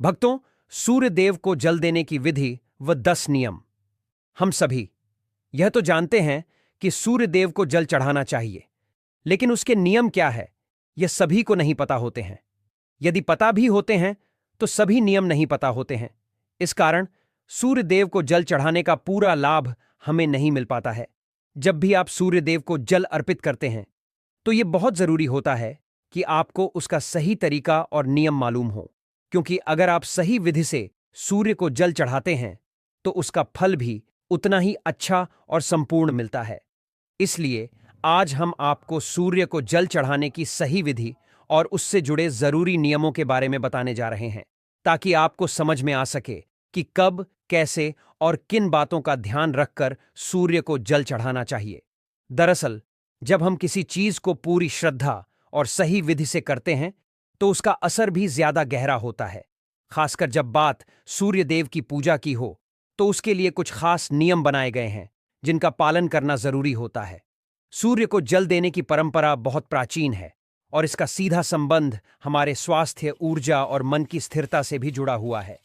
भक्तों, सूर्य देव को जल देने की विधि व 10 नियम। हम सभी यह तो जानते हैं कि सूर्य देव को जल चढ़ाना चाहिए, लेकिन उसके नियम क्या है, यह सभी को नहीं पता होते हैं। यदि पता भी होते हैं तो सभी नियम नहीं पता होते हैं। इस कारण सूर्य देव को जल चढ़ाने का पूरा लाभ हमें नहीं मिल पाता है। जब भी आप सूर्य देव को जल अर्पित करते हैं तो यह बहुत जरूरी होता है कि आपको उसका सही तरीका और नियम मालूम हो, क्योंकि अगर आप सही विधि से सूर्य को जल चढ़ाते हैं तो उसका फल भी उतना ही अच्छा और संपूर्ण मिलता है। इसलिए आज हम आपको सूर्य को जल चढ़ाने की सही विधि और उससे जुड़े जरूरी नियमों के बारे में बताने जा रहे हैं, ताकि आपको समझ में आ सके कि कब, कैसे और किन बातों का ध्यान रखकर सूर्य को जल चढ़ाना चाहिए। दरअसल, जब हम किसी चीज को पूरी श्रद्धा और सही विधि से करते हैं तो उसका असर भी ज्यादा गहरा होता है। खासकर जब बात सूर्य देव की पूजा की हो तो उसके लिए कुछ खास नियम बनाए गए हैं जिनका पालन करना जरूरी होता है। सूर्य को जल देने की परंपरा बहुत प्राचीन है और इसका सीधा संबंध हमारे स्वास्थ्य, ऊर्जा और मन की स्थिरता से भी जुड़ा हुआ है।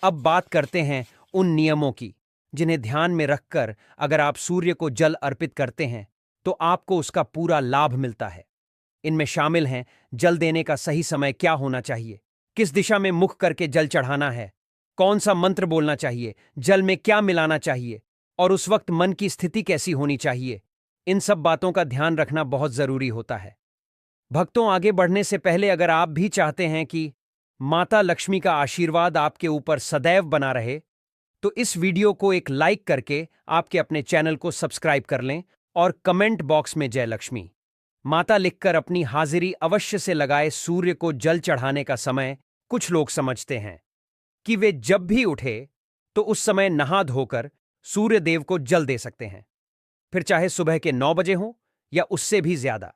अब बात करते हैं उन नियमों की जिन्हें ध्यान में रखकर अगर आप सूर्य को जल अर्पित करते हैं तो आपको उसका पूरा लाभ मिलता है। इनमें शामिल हैं जल देने का सही समय क्या होना चाहिए, किस दिशा में मुख करके जल चढ़ाना है, कौन सा मंत्र बोलना चाहिए, जल में क्या मिलाना चाहिए और उस वक्त मन की स्थिति कैसी होनी चाहिए। इन सब बातों का ध्यान रखना बहुत जरूरी होता है। भक्तों, आगे बढ़ने से पहले अगर आप भी चाहते हैं कि माता लक्ष्मी का आशीर्वाद आपके ऊपर सदैव बना रहे तो इस वीडियो को एक लाइक करके आपके अपने चैनल को सब्सक्राइब कर लें और कमेंट बॉक्स में जय लक्ष्मी माता लिखकर अपनी हाजिरी अवश्य से लगाए। सूर्य को जल चढ़ाने का समय कुछ लोग समझते हैं कि वे जब भी उठे तो उस समय नहा धोकर सूर्य देव को जल दे सकते हैं, फिर चाहे सुबह के 9 बजे हो या उससे भी ज्यादा।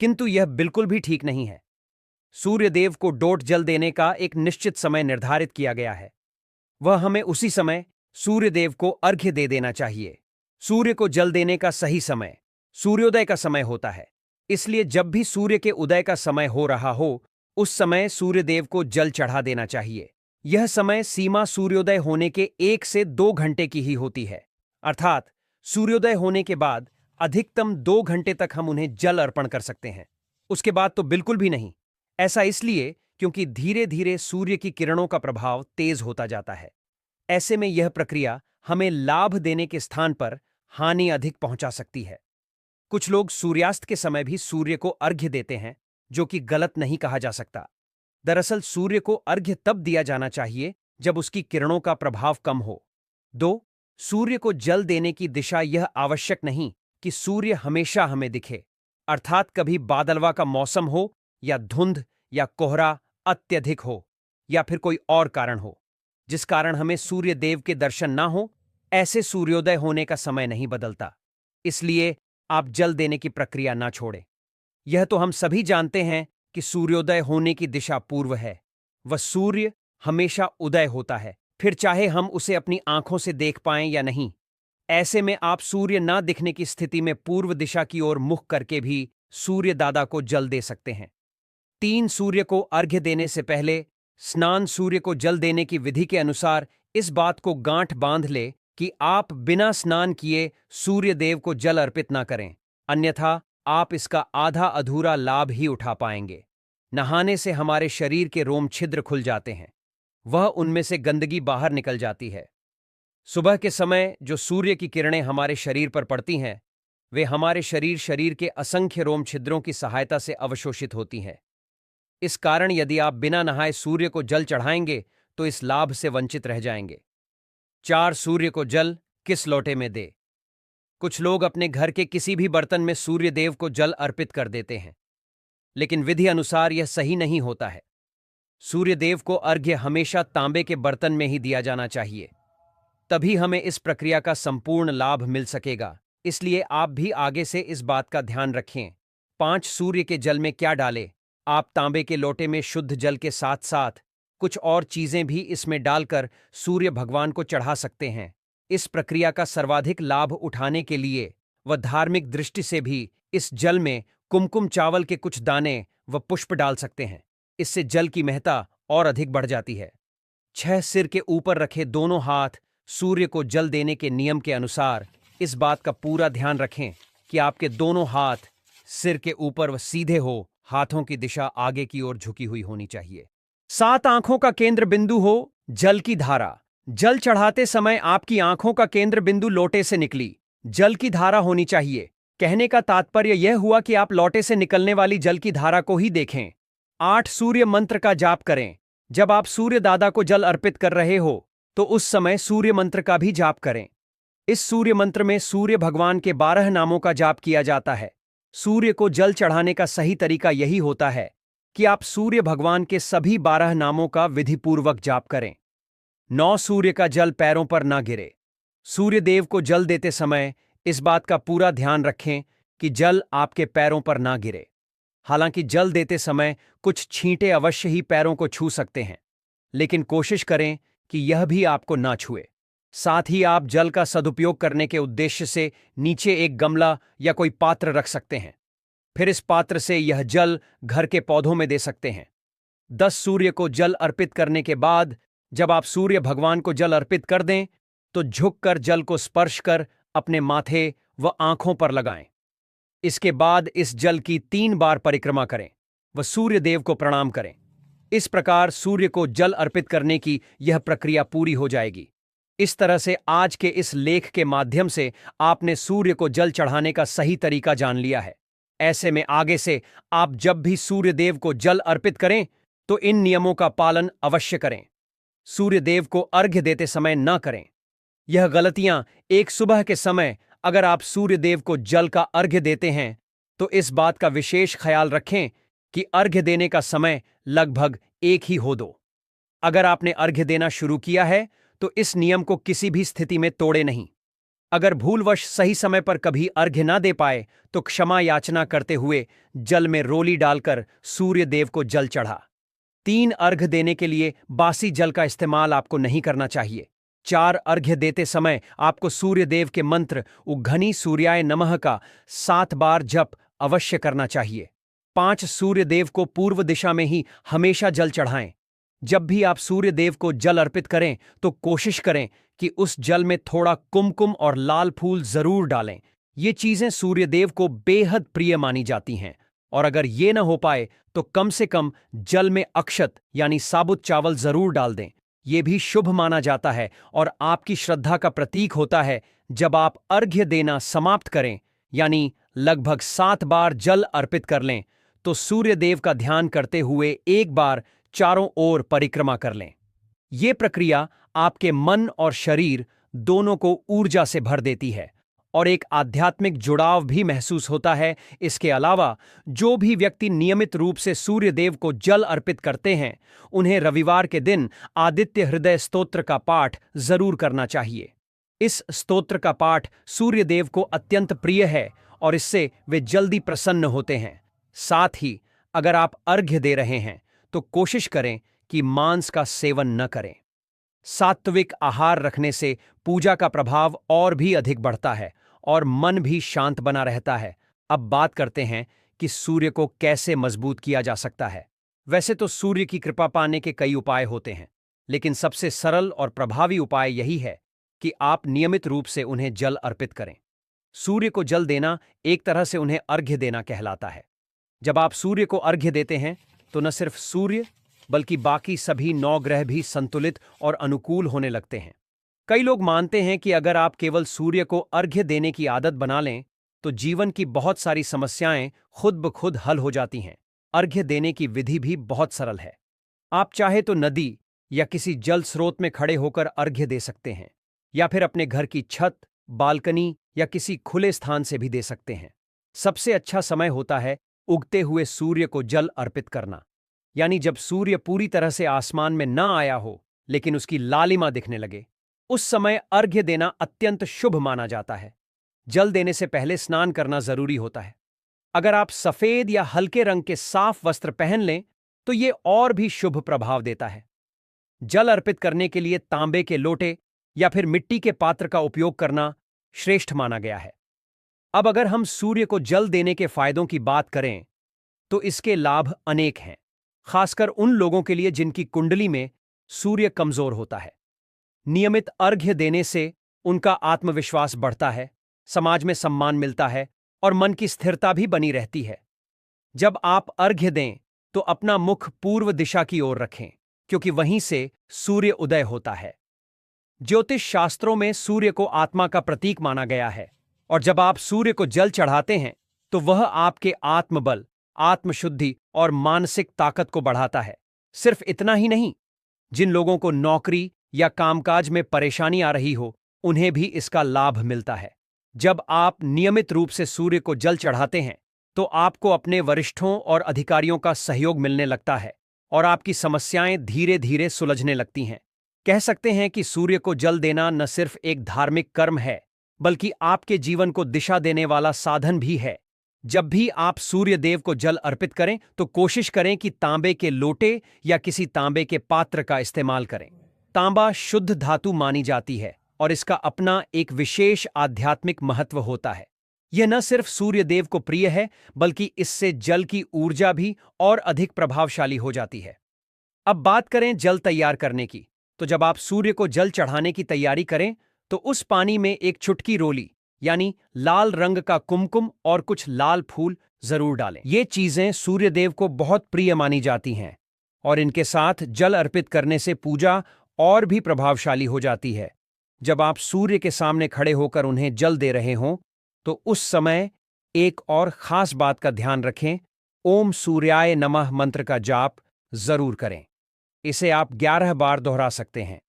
किंतु यह बिल्कुल भी ठीक नहीं है। सूर्य देव को डोट जल देने का एक निश्चित समय निर्धारित किया गया है। वह हमें उसी समय सूर्य देव को अर्घ्य दे देना चाहिए। सूर्य को जल देने का सही समय सूर्योदय का समय होता है, इसलिए जब भी सूर्य के उदय का समय हो रहा हो उस समय सूर्य देव को जल चढ़ा देना चाहिए। यह समय सीमा सूर्योदय होने के 1 से 2 घंटे की ही होती है, अर्थात सूर्योदय होने के बाद अधिकतम 2 घंटे तक हम उन्हें जल अर्पण कर सकते हैं, उसके बाद तो बिल्कुल भी नहीं। ऐसा इसलिए क्योंकि धीरे धीरे सूर्य की किरणों का प्रभाव तेज होता जाता है। ऐसे में यह प्रक्रिया हमें लाभ देने के स्थान पर हानि अधिक पहुंचा सकती है। कुछ लोग सूर्यास्त के समय भी सूर्य को अर्घ्य देते हैं, जो कि गलत नहीं कहा जा सकता। दरअसल सूर्य को अर्घ्य तब दिया जाना चाहिए जब उसकी किरणों का प्रभाव कम हो। 2. सूर्य को जल देने की दिशा यह आवश्यक नहीं कि सूर्य हमेशा हमें दिखे, अर्थात कभी बादलवा का मौसम हो या धुंध या कोहरा अत्यधिक हो या फिर कोई और कारण हो जिस कारण हमें सूर्य देव के दर्शन ना हो। ऐसे सूर्योदय होने का समय नहीं बदलता, इसलिए आप जल देने की प्रक्रिया ना छोड़ें। यह तो हम सभी जानते हैं कि सूर्योदय होने की दिशा पूर्व है। वह सूर्य हमेशा उदय होता है, फिर चाहे हम उसे अपनी आंखों से देख पाएं या नहीं। ऐसे में आप सूर्य ना दिखने की स्थिति में पूर्व दिशा की ओर मुख करके भी सूर्य दादा को जल दे सकते हैं। 3. सूर्य को अर्घ्य देने से पहले स्नान। सूर्य को जल देने की विधि के अनुसार इस बात को गांठ बांध ले कि आप बिना स्नान किए सूर्य देव को जल अर्पित ना करें, अन्यथा आप इसका आधा अधूरा लाभ ही उठा पाएंगे। नहाने से हमारे शरीर के रोम छिद्र खुल जाते हैं, वह उनमें से गंदगी बाहर निकल जाती है। सुबह के समय जो सूर्य की किरणें हमारे शरीर पर पड़ती हैं वे हमारे शरीर के असंख्य रोम छिद्रों की सहायता से अवशोषित होती हैं। इस कारण यदि आप बिना नहाए सूर्य को जल चढ़ाएंगे तो इस लाभ से वंचित रह जाएंगे। 4. सूर्य को जल किस लोटे में दे। कुछ लोग अपने घर के किसी भी बर्तन में सूर्य देव को जल अर्पित कर देते हैं, लेकिन विधि अनुसार यह सही नहीं होता है। सूर्य देव को अर्घ्य हमेशा तांबे के बर्तन में ही दिया जाना चाहिए, तभी हमें इस प्रक्रिया का संपूर्ण लाभ मिल सकेगा। इसलिए आप भी आगे से इस बात का ध्यान रखें। 5. सूर्य के जल में क्या डालें। आप तांबे के लोटे में शुद्ध जल के साथ साथ कुछ और चीजें भी इसमें डालकर सूर्य भगवान को चढ़ा सकते हैं। इस प्रक्रिया का सर्वाधिक लाभ उठाने के लिए व धार्मिक दृष्टि से भी इस जल में कुमकुम चावल के कुछ दाने व पुष्प डाल सकते हैं। इससे जल की महत्ता और अधिक बढ़ जाती है। 6 सिर के ऊपर रखे दोनों हाथ सूर्य को जल देने के नियम के अनुसार इस बात का पूरा ध्यान रखें कि आपके दोनों हाथ सिर के ऊपर व सीधे हो, हाथों की दिशा आगे की ओर झुकी हुई होनी चाहिए। 7 आंखों का केंद्र बिंदु हो जल की धारा। जल चढ़ाते समय आपकी आंखों का केंद्र बिंदु लोटे से निकली जल की धारा होनी चाहिए। कहने का तात्पर्य यह हुआ कि आप लोटे से निकलने वाली जल की धारा को ही देखें। 8 सूर्य मंत्र का जाप करें। जब आप सूर्य दादा को जल अर्पित कर रहे हो तो उस समय सूर्य मंत्र का भी जाप करें। इस सूर्य मंत्र में सूर्य भगवान के 12 नामों का जाप किया जाता है। सूर्य को जल चढ़ाने का सही तरीका यही होता है कि आप सूर्य भगवान के सभी 12 नामों का विधिपूर्वक जाप करें। 9 सूर्य का जल पैरों पर ना गिरे। सूर्य देव को जल देते समय इस बात का पूरा ध्यान रखें कि जल आपके पैरों पर ना गिरे। हालांकि जल देते समय कुछ छींटे अवश्य ही पैरों को छू सकते हैं, लेकिन कोशिश करें कि यह भी आपको ना छुए। साथ ही आप जल का सदुपयोग करने के उद्देश्य से नीचे एक गमला या कोई पात्र रख सकते हैं। फिर इस पात्र से यह जल घर के पौधों में दे सकते हैं। 10 सूर्य को जल अर्पित करने के बाद जब आप सूर्य भगवान को जल अर्पित कर दें तो झुककर जल को स्पर्श कर अपने माथे व आंखों पर लगाएं। इसके बाद इस जल की 3 बार परिक्रमा करें व सूर्य देव को प्रणाम करें। इस प्रकार सूर्य को जल अर्पित करने की यह प्रक्रिया पूरी हो जाएगी। इस तरह से आज के इस लेख के माध्यम से आपने सूर्य को जल चढ़ाने का सही तरीका जान लिया है। ऐसे में आगे से आप जब भी सूर्य देव को जल अर्पित करें तो इन नियमों का पालन अवश्य करें। सूर्य देव को अर्घ्य देते समय न करें। यह गलतियां एक सुबह के समय अगर आप सूर्य देव को जल का अर्घ्य देते हैं तो इस बात का विशेष ख्याल रखें कि अर्घ्य देने का समय लगभग एक ही हो दो। अगर आपने अर्घ्य देना शुरू किया है तो इस नियम को किसी भी स्थिति में तोड़े नहीं। अगर भूलवश सही समय पर कभी अर्घ्य ना दे पाए तो क्षमा याचना करते हुए जल में रोली डालकर सूर्य देव को जल चढ़ा। 3 अर्घ्य देने के लिए बासी जल का इस्तेमाल आपको नहीं करना चाहिए। 4 अर्घ्य देते समय आपको सूर्य देव के मंत्र उघनी सूर्याय नमः का 7 बार जप अवश्य करना चाहिए। 5 सूर्य देव को पूर्व दिशा में ही हमेशा जल चढ़ाएं। जब भी आप सूर्य देव को जल अर्पित करें तो कोशिश करें कि उस जल में थोड़ा कुमकुम और लाल फूल जरूर डालें। ये चीजें सूर्य देव को बेहद प्रिय मानी जाती हैं और अगर ये न हो पाए तो कम से कम जल में अक्षत यानी साबुत चावल जरूर डाल दें। ये भी शुभ माना जाता है और आपकी श्रद्धा का प्रतीक होता है। जब आप अर्घ्य देना समाप्त करें यानी लगभग 7 बार जल अर्पित कर लें तो सूर्य देव का ध्यान करते हुए एक बार चारों ओर परिक्रमा कर लें। ये प्रक्रिया आपके मन और शरीर दोनों को ऊर्जा से भर देती है और एक आध्यात्मिक जुड़ाव भी महसूस होता है। इसके अलावा जो भी व्यक्ति नियमित रूप से सूर्य देव को जल अर्पित करते हैं उन्हें रविवार के दिन आदित्य हृदय स्तोत्र का पाठ जरूर करना चाहिए। इस स्तोत्र का पाठ सूर्य देव को अत्यंत प्रिय है और इससे वे जल्दी प्रसन्न होते हैं। साथ ही अगर आप अर्घ्य दे रहे हैं तो कोशिश करें कि मांस का सेवन न करें। सात्विक आहार रखने से पूजा का प्रभाव और भी अधिक बढ़ता है और मन भी शांत बना रहता है। अब बात करते हैं कि सूर्य को कैसे मजबूत किया जा सकता है। वैसे तो सूर्य की कृपा पाने के कई उपाय होते हैं, लेकिन सबसे सरल और प्रभावी उपाय यही है कि आप नियमित रूप से उन्हें जल अर्पित करें। सूर्य को जल देना एक तरह से उन्हें अर्घ्य देना कहलाता है। जब आप सूर्य को अर्घ्य देते हैं तो न सिर्फ सूर्य बल्कि बाकी सभी 9 ग्रह भी संतुलित और अनुकूल होने लगते हैं। कई लोग मानते हैं कि अगर आप केवल सूर्य को अर्घ्य देने की आदत बना लें तो जीवन की बहुत सारी समस्याएं खुद ब खुद हल हो जाती हैं। अर्घ्य देने की विधि भी बहुत सरल है। आप चाहे तो नदी या किसी जल स्रोत में खड़े होकर अर्घ्य दे सकते हैं या फिर अपने घर की छत, बालकनी या किसी खुले स्थान से भी दे सकते हैं। सबसे अच्छा समय होता है उगते हुए सूर्य को जल अर्पित करना, यानी जब सूर्य पूरी तरह से आसमान में न आया हो लेकिन उसकी लालिमा दिखने लगे। उस समय अर्घ्य देना अत्यंत शुभ माना जाता है। जल देने से पहले स्नान करना जरूरी होता है। अगर आप सफेद या हल्के रंग के साफ वस्त्र पहन लें तो ये और भी शुभ प्रभाव देता है। जल अर्पित करने के लिए तांबे के लोटे या फिर मिट्टी के पात्र का उपयोग करना श्रेष्ठ माना गया है। अब अगर हम सूर्य को जल देने के फायदों की बात करें तो इसके लाभ अनेक हैं, खासकर उन लोगों के लिए जिनकी कुंडली में सूर्य कमजोर होता है। नियमित अर्घ्य देने से उनका आत्मविश्वास बढ़ता है, समाज में सम्मान मिलता है और मन की स्थिरता भी बनी रहती है। जब आप अर्घ्य दें तो अपना मुख पूर्व दिशा की ओर रखें, क्योंकि वहीं से सूर्य उदय होता है। ज्योतिष शास्त्रों में सूर्य को आत्मा का प्रतीक माना गया है, और जब आप सूर्य को जल चढ़ाते हैं तो वह आपके आत्मबल, आत्मशुद्धि और मानसिक ताकत को बढ़ाता है। सिर्फ इतना ही नहीं, जिन लोगों को नौकरी या कामकाज में परेशानी आ रही हो, उन्हें भी इसका लाभ मिलता है। जब आप नियमित रूप से सूर्य को जल चढ़ाते हैं तो आपको अपने वरिष्ठों और अधिकारियों का सहयोग मिलने लगता है और आपकी समस्याएं धीरे धीरे सुलझने लगती हैं। कह सकते हैं कि सूर्य को जल देना न सिर्फ एक धार्मिक कर्म है, बल्कि आपके जीवन को दिशा देने वाला साधन भी है। जब भी आप सूर्य देव को जल अर्पित करें तो कोशिश करें कि तांबे के लोटे या किसी तांबे के पात्र का इस्तेमाल करें। तांबा शुद्ध धातु मानी जाती है और इसका अपना एक विशेष आध्यात्मिक महत्व होता है। यह न सिर्फ सूर्य देव को प्रिय है, बल्कि इससे जल की ऊर्जा भी और अधिक प्रभावशाली हो जाती है। अब बात करें जल तैयार करने की, तो जब आप सूर्य को जल चढ़ाने की तैयारी करें तो उस पानी में एक चुटकी रोली यानी लाल रंग का कुमकुम और कुछ लाल फूल जरूर डालें। ये चीजें सूर्यदेव को बहुत प्रिय मानी जाती हैं और इनके साथ जल अर्पित करने से पूजा और भी प्रभावशाली हो जाती है। जब आप सूर्य के सामने खड़े होकर उन्हें जल दे रहे हों तो उस समय एक और खास बात का ध्यान रखें। ओम सूर्याय नमः मंत्र का जाप जरूर करें। इसे आप 11 बार दोहरा सकते हैं।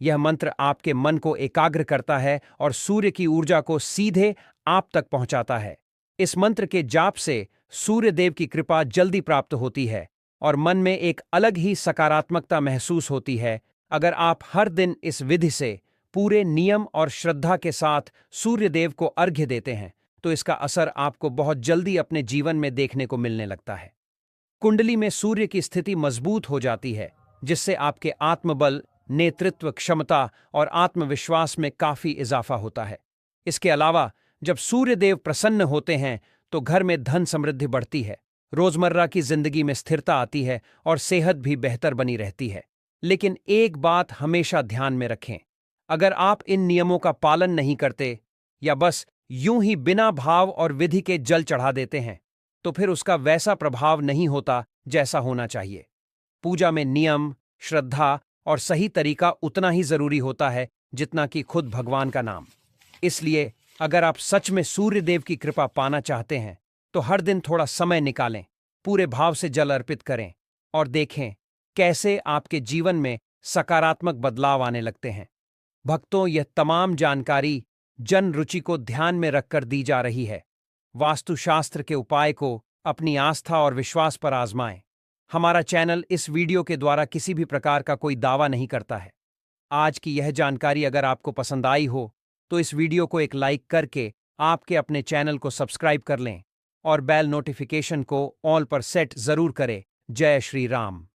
यह मंत्र आपके मन को एकाग्र करता है और सूर्य की ऊर्जा को सीधे आप तक पहुंचाता है। इस मंत्र के जाप से सूर्य देव की कृपा जल्दी प्राप्त होती है और मन में एक अलग ही सकारात्मकता महसूस होती है। अगर आप हर दिन इस विधि से पूरे नियम और श्रद्धा के साथ सूर्य देव को अर्घ्य देते हैं तो इसका असर आपको बहुत जल्दी अपने जीवन में देखने को मिलने लगता है। कुंडली में सूर्य की स्थिति मजबूत हो जाती है, जिससे आपके आत्मबल, नेतृत्व क्षमता और आत्मविश्वास में काफी इजाफा होता है। इसके अलावा जब सूर्यदेव प्रसन्न होते हैं तो घर में धन समृद्धि बढ़ती है, रोजमर्रा की जिंदगी में स्थिरता आती है और सेहत भी बेहतर बनी रहती है। लेकिन एक बात हमेशा ध्यान में रखें, अगर आप इन नियमों का पालन नहीं करते या बस यूं ही बिना भाव और विधि के जल चढ़ा देते हैं तो फिर उसका वैसा प्रभाव नहीं होता जैसा होना चाहिए। पूजा में नियम, श्रद्धा और सही तरीका उतना ही जरूरी होता है जितना कि खुद भगवान का नाम। इसलिए अगर आप सच में सूर्य देव की कृपा पाना चाहते हैं तो हर दिन थोड़ा समय निकालें, पूरे भाव से जल अर्पित करें और देखें कैसे आपके जीवन में सकारात्मक बदलाव आने लगते हैं। भक्तों, यह तमाम जानकारी जन रुचि को ध्यान में रखकर दी जा रही है। वास्तुशास्त्र के उपाय को अपनी आस्था और विश्वास पर आजमाएं। हमारा चैनल इस वीडियो के द्वारा किसी भी प्रकार का कोई दावा नहीं करता है। आज की यह जानकारी अगर आपको पसंद आई हो तो इस वीडियो को एक लाइक करके आपके अपने चैनल को सब्सक्राइब कर लें और बेल नोटिफिकेशन को ऑल पर सेट जरूर करें। जय श्री राम।